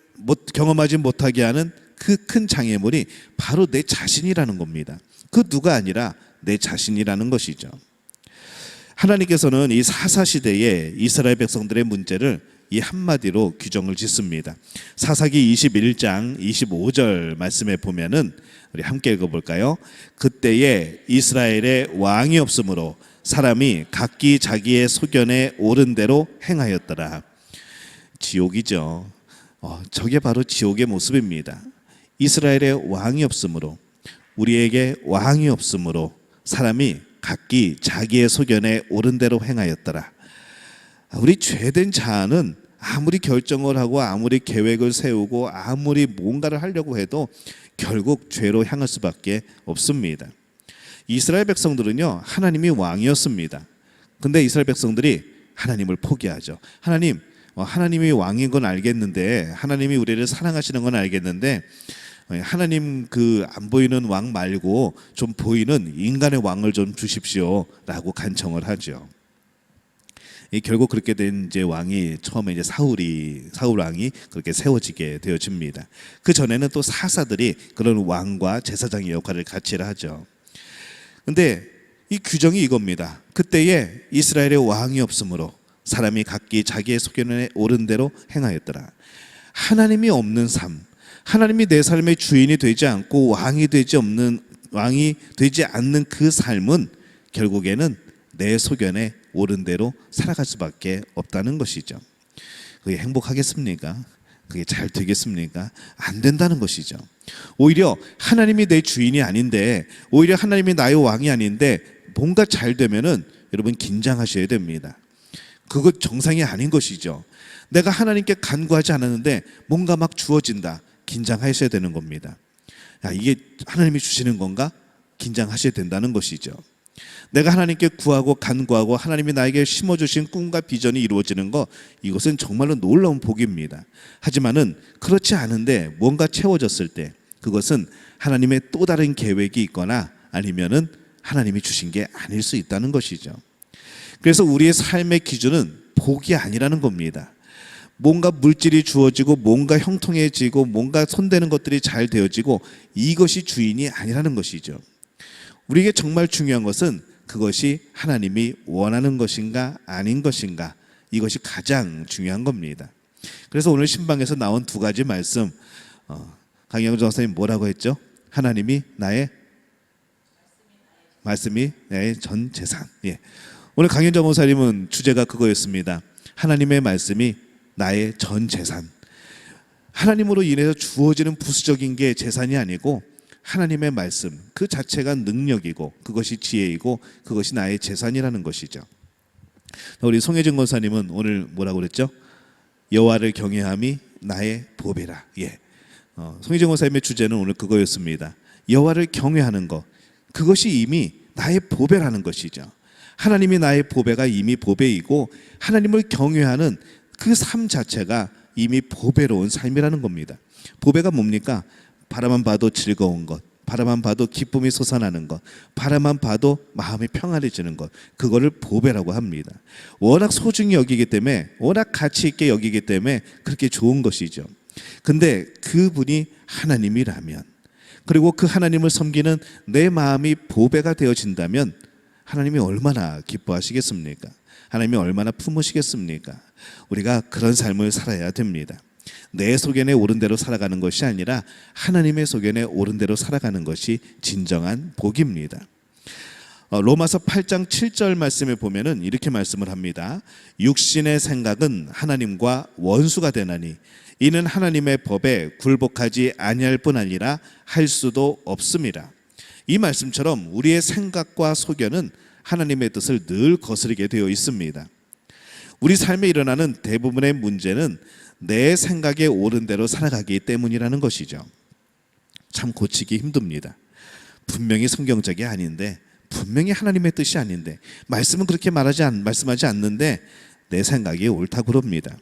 경험하지 못하게 하는 그 큰 장애물이 바로 내 자신이라는 겁니다. 그 누가 아니라 내 자신이라는 것이죠. 하나님께서는 이 사사시대에 이스라엘 백성들의 문제를 이 한마디로 규정을 짓습니다. 사사기 21장 25절 말씀에 보면은 우리 함께 읽어볼까요? 그때에 이스라엘에 왕이 없으므로 사람이 각기 자기의 소견에 옳은 대로 행하였더라. 지옥이죠. 저게 바로 지옥의 모습입니다. 이스라엘에 왕이 없으므로, 우리에게 왕이 없으므로 사람이 각기 자기의 소견에 옳은 대로 행하였더라. 우리 죄된 자아는 아무리 결정을 하고 아무리 계획을 세우고 아무리 뭔가를 하려고 해도 결국 죄로 향할 수밖에 없습니다. 이스라엘 백성들은요, 하나님이 왕이었습니다. 근데 이스라엘 백성들이 하나님을 포기하죠. 하나님이 왕인 건 알겠는데, 하나님이 우리를 사랑하시는 건 알겠는데, 하나님 그 안 보이는 왕 말고 좀 보이는 인간의 왕을 좀 주십시오라고 간청을 하죠. 결국 그렇게 된 이제 왕이 처음에 이제 사울 왕이 그렇게 세워지게 되어집니다. 그 전에는 또 사사들이 그런 왕과 제사장의 역할을 같이 하죠. 근데 이 규정이 이겁니다. 그때에 이스라엘에 왕이 없으므로 사람이 각기 자기의 소견에 옳은 대로 행하였더라. 하나님이 없는 삶, 하나님이 내 삶의 주인이 되지 않고 왕이 되지 왕이 되지 않는 그 삶은 결국에는 내 소견에 옳은 대로 살아갈 수밖에 없다는 것이죠. 그게 행복하겠습니까? 그게 잘 되겠습니까? 안 된다는 것이죠. 오히려 하나님이 내 주인이 아닌데, 오히려 하나님이 나의 왕이 아닌데 뭔가 잘 되면은 여러분 긴장하셔야 됩니다. 그거 정상이 아닌 것이죠. 내가 하나님께 간구하지 않았는데 뭔가 막 주어진다. 긴장하셔야 되는 겁니다. 야, 이게 하나님이 주시는 건가? 긴장하셔야 된다는 것이죠. 내가 하나님께 구하고 간구하고 하나님이 나에게 심어주신 꿈과 비전이 이루어지는 것, 이것은 정말로 놀라운 복입니다. 하지만은 그렇지 않은데 뭔가 채워졌을 때 그것은 하나님의 또 다른 계획이 있거나 아니면은 하나님이 주신 게 아닐 수 있다는 것이죠. 그래서 우리의 삶의 기준은 복이 아니라는 겁니다. 뭔가 물질이 주어지고 뭔가 형통해지고 뭔가 손대는 것들이 잘 되어지고 이것이 주인이 아니라는 것이죠. 우리에게 정말 중요한 것은 그것이 하나님이 원하는 것인가 아닌 것인가, 이것이 가장 중요한 겁니다. 그래서 오늘 신방에서 나온 두 가지 말씀, 강영준 전사님 뭐라고 했죠? 하나님이 나의 말씀이 나의 전 재산. 예. 오늘 강현정 목사님은 주제가 그거였습니다. 하나님의 말씀이 나의 전 재산. 하나님으로 인해서 주어지는 부수적인 게 재산이 아니고 하나님의 말씀 그 자체가 능력이고 그것이 지혜이고 그것이 나의 재산이라는 것이죠. 우리 송혜진 권사님은 오늘 뭐라고 그랬죠? 여호와를 경외함이 나의 보배라. 예. 송혜진 권사님의 주제는 오늘 그거였습니다. 여호와를 경외하는 것, 그것이 이미 나의 보배라는 것이죠. 하나님이 나의 보배가 이미 보배이고 하나님을 경외하는 그 삶 자체가 이미 보배로운 삶이라는 겁니다. 보배가 뭡니까? 바라만 봐도 즐거운 것, 바라만 봐도 기쁨이 솟아나는 것, 바라만 봐도 마음이 평안해지는 것, 그거를 보배라고 합니다. 워낙 소중히 여기기 때문에, 워낙 가치 있게 여기기 때문에 그렇게 좋은 것이죠. 근데 그분이 하나님이라면, 그리고 그 하나님을 섬기는 내 마음이 보배가 되어진다면 하나님이 얼마나 기뻐하시겠습니까? 하나님이 얼마나 품으시겠습니까? 우리가 그런 삶을 살아야 됩니다. 내 소견에 옳은 대로 살아가는 것이 아니라 하나님의 소견에 옳은 대로 살아가는 것이 진정한 복입니다. 로마서 8장 7절 말씀에 보면은 이렇게 말씀을 합니다. 육신의 생각은 하나님과 원수가 되나니 이는 하나님의 법에 굴복하지 아니할 뿐 아니라 할 수도 없습니다. 이 말씀처럼 우리의 생각과 소견은 하나님의 뜻을 늘 거스르게 되어 있습니다. 우리 삶에 일어나는 대부분의 문제는 내 생각에 옳은 대로 살아가기 때문이라는 것이죠. 참 고치기 힘듭니다. 분명히 성경적이 아닌데, 분명히 하나님의 뜻이 아닌데, 말씀은 그렇게 말씀하지 않는데 내 생각이 옳다고 그럽니다.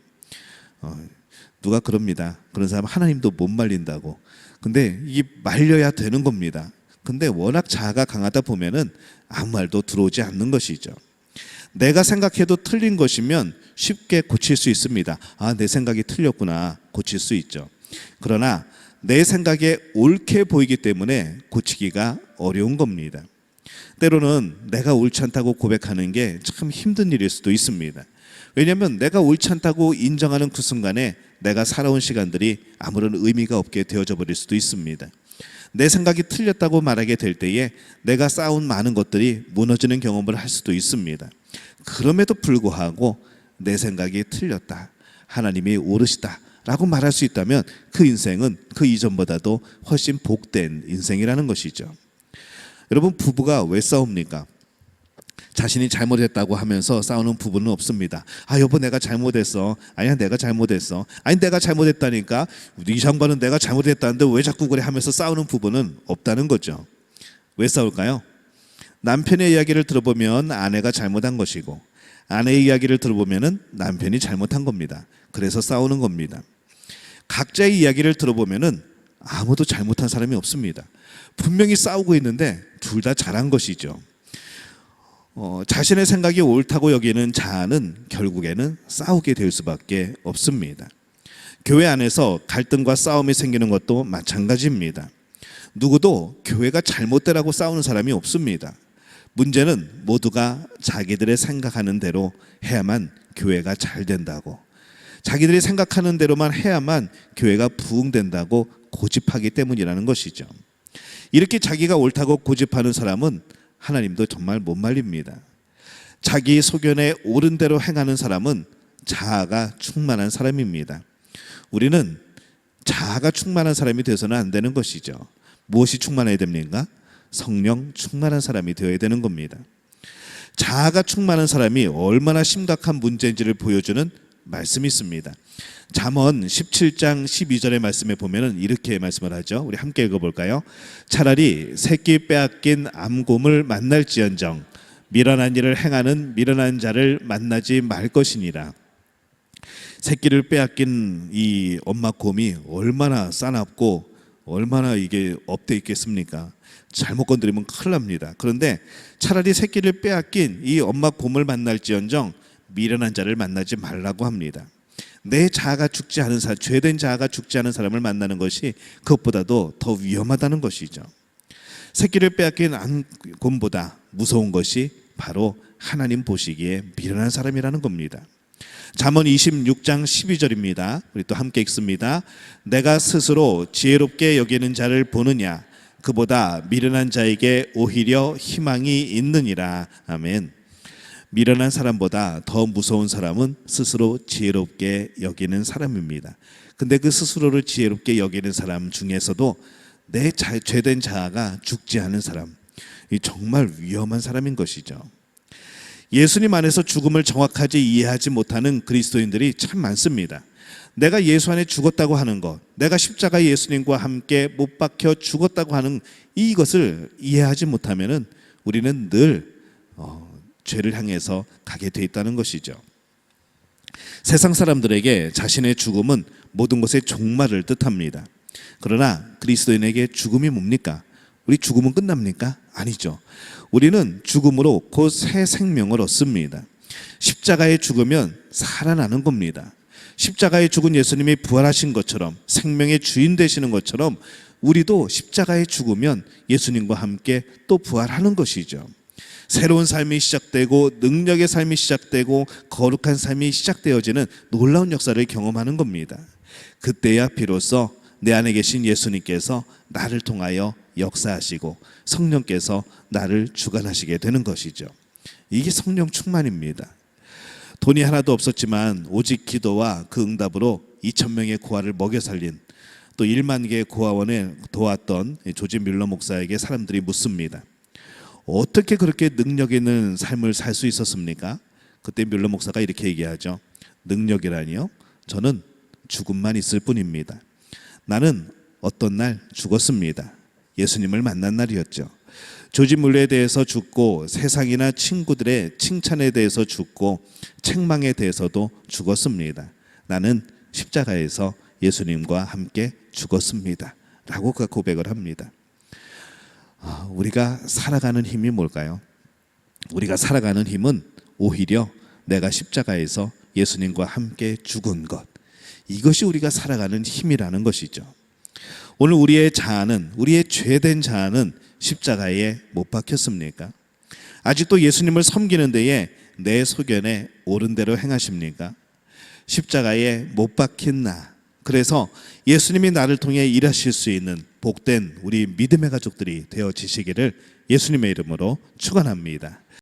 누가 그럽니다. 그런 사람 하나님도 못 말린다고. 근데 이게 말려야 되는 겁니다. 근데 워낙 자아가 강하다 보면은 아무 말도 들어오지 않는 것이죠. 내가 생각해도 틀린 것이면 쉽게 고칠 수 있습니다. 아, 내 생각이 틀렸구나, 고칠 수 있죠. 그러나 내 생각에 옳게 보이기 때문에 고치기가 어려운 겁니다. 때로는 내가 옳지 않다고 고백하는 게 참 힘든 일일 수도 있습니다. 왜냐하면 내가 옳지 않다고 인정하는 그 순간에 내가 살아온 시간들이 아무런 의미가 없게 되어져 버릴 수도 있습니다. 내 생각이 틀렸다고 말하게 될 때에 내가 쌓은 많은 것들이 무너지는 경험을 할 수도 있습니다. 그럼에도 불구하고 내 생각이 틀렸다, 하나님이 옳으시다 라고 말할 수 있다면 그 인생은 그 이전보다도 훨씬 복된 인생이라는 것이죠. 여러분, 부부가 왜 싸웁니까? 자신이 잘못했다고 하면서 싸우는 부부는 없습니다. 아, 여보 내가 잘못했어. 아니야 내가 잘못했어. 아니 내가 잘못했다니까. 이 장관은 내가 잘못했다는데 왜 자꾸 그래 하면서 싸우는 부부는 없다는 거죠. 왜 싸울까요? 남편의 이야기를 들어보면 아내가 잘못한 것이고 아내의 이야기를 들어보면 남편이 잘못한 겁니다. 그래서 싸우는 겁니다. 각자의 이야기를 들어보면 아무도 잘못한 사람이 없습니다. 분명히 싸우고 있는데 둘 다 잘한 것이죠. 자신의 생각이 옳다고 여기는 자아는 결국에는 싸우게 될 수밖에 없습니다. 교회 안에서 갈등과 싸움이 생기는 것도 마찬가지입니다. 누구도 교회가 잘못되라고 싸우는 사람이 없습니다. 문제는 모두가 자기들의 생각하는 대로 해야만 교회가 잘 된다고, 자기들이 생각하는 대로만 해야만 교회가 부흥된다고 고집하기 때문이라는 것이죠. 이렇게 자기가 옳다고 고집하는 사람은 하나님도 정말 못 말립니다. 자기 소견에 옳은 대로 행하는 사람은 자아가 충만한 사람입니다. 우리는 자아가 충만한 사람이 되어서는 안 되는 것이죠. 무엇이 충만해야 됩니까? 성령 충만한 사람이 되어야 되는 겁니다. 자아가 충만한 사람이 얼마나 심각한 문제인지를 보여주는 말씀이 있습니다. 잠언 17장 12절의 말씀에 보면은 이렇게 말씀을 하죠. 우리 함께 읽어볼까요? 차라리 새끼 빼앗긴 암곰을 만날지언정 미련한 일을 행하는 미련한 자를 만나지 말 것이니라. 새끼를 빼앗긴 이 엄마 곰이 얼마나 싸납고 얼마나 이게 업돼 있겠습니까? 잘못 건드리면 큰일 납니다. 그런데 차라리 새끼를 빼앗긴 이 엄마 곰을 만날지언정 미련한 자를 만나지 말라고 합니다. 내 자아가 죽지 않은 사람, 죄된 자아가 죽지 않은 사람을 만나는 것이 그것보다도 더 위험하다는 것이죠. 새끼를 빼앗긴 곰보다 무서운 것이 바로 하나님 보시기에 미련한 사람이라는 겁니다. 잠언 26장 12절입니다. 우리 또 함께 읽습니다. 내가 스스로 지혜롭게 여기는 자를 보느냐 그보다 미련한 자에게 오히려 희망이 있느니라. 아멘. 미련한 사람보다 더 무서운 사람은 스스로 지혜롭게 여기는 사람입니다. 근데 그 스스로를 지혜롭게 여기는 사람 중에서도 내 죄된 자아가 죽지 않은 사람, 이 정말 위험한 사람인 것이죠. 예수님 안에서 죽음을 정확하게 이해하지 못하는 그리스도인들이 참 많습니다. 내가 예수 안에 죽었다고 하는 것, 내가 십자가 예수님과 함께 못 박혀 죽었다고 하는 이것을 이해하지 못하면은 우리는 늘 죄를 향해서 가게 돼 있다는 것이죠. 세상 사람들에게 자신의 죽음은 모든 것의 종말을 뜻합니다. 그러나 그리스도인에게 죽음이 뭡니까? 우리 죽음은 끝납니까? 아니죠. 우리는 죽음으로 곧 새 생명을 얻습니다. 십자가에 죽으면 살아나는 겁니다. 십자가에 죽은 예수님이 부활하신 것처럼 생명의 주인 되시는 것처럼 우리도 십자가에 죽으면 예수님과 함께 또 부활하는 것이죠. 새로운 삶이 시작되고 능력의 삶이 시작되고 거룩한 삶이 시작되어지는 놀라운 역사를 경험하는 겁니다. 그때야 비로소 내 안에 계신 예수님께서 나를 통하여 역사하시고 성령께서 나를 주관하시게 되는 것이죠. 이게 성령 충만입니다. 돈이 하나도 없었지만 오직 기도와 그 응답으로 2,000명의 고아를 먹여 살린 또 1만 개의 고아원을 도왔던 조지 뮬러 목사에게 사람들이 묻습니다. 어떻게 그렇게 능력 있는 삶을 살 수 있었습니까? 그때 뮬러 목사가 이렇게 얘기하죠. 능력이라니요? 저는 죽음만 있을 뿐입니다. 나는 어떤 날 죽었습니다. 예수님을 만난 날이었죠. 조지 뮬러에 대해서 죽고 세상이나 친구들의 칭찬에 대해서 죽고 책망에 대해서도 죽었습니다. 나는 십자가에서 예수님과 함께 죽었습니다. 라고 그가 고백을 합니다. 우리가 살아가는 힘이 뭘까요? 우리가 살아가는 힘은 오히려 내가 십자가에서 예수님과 함께 죽은 것, 이것이 우리가 살아가는 힘이라는 것이죠. 오늘 우리의 자아는, 우리의 죄된 자아는 십자가에 못 박혔습니까? 아직도 예수님을 섬기는 데에 내 소견에 옳은 대로 행하십니까? 십자가에 못 박힌 나, 그래서 예수님이 나를 통해 일하실 수 있는 복된 우리 믿음의 가족들이 되어지시기를 예수님의 이름으로 축원합니다.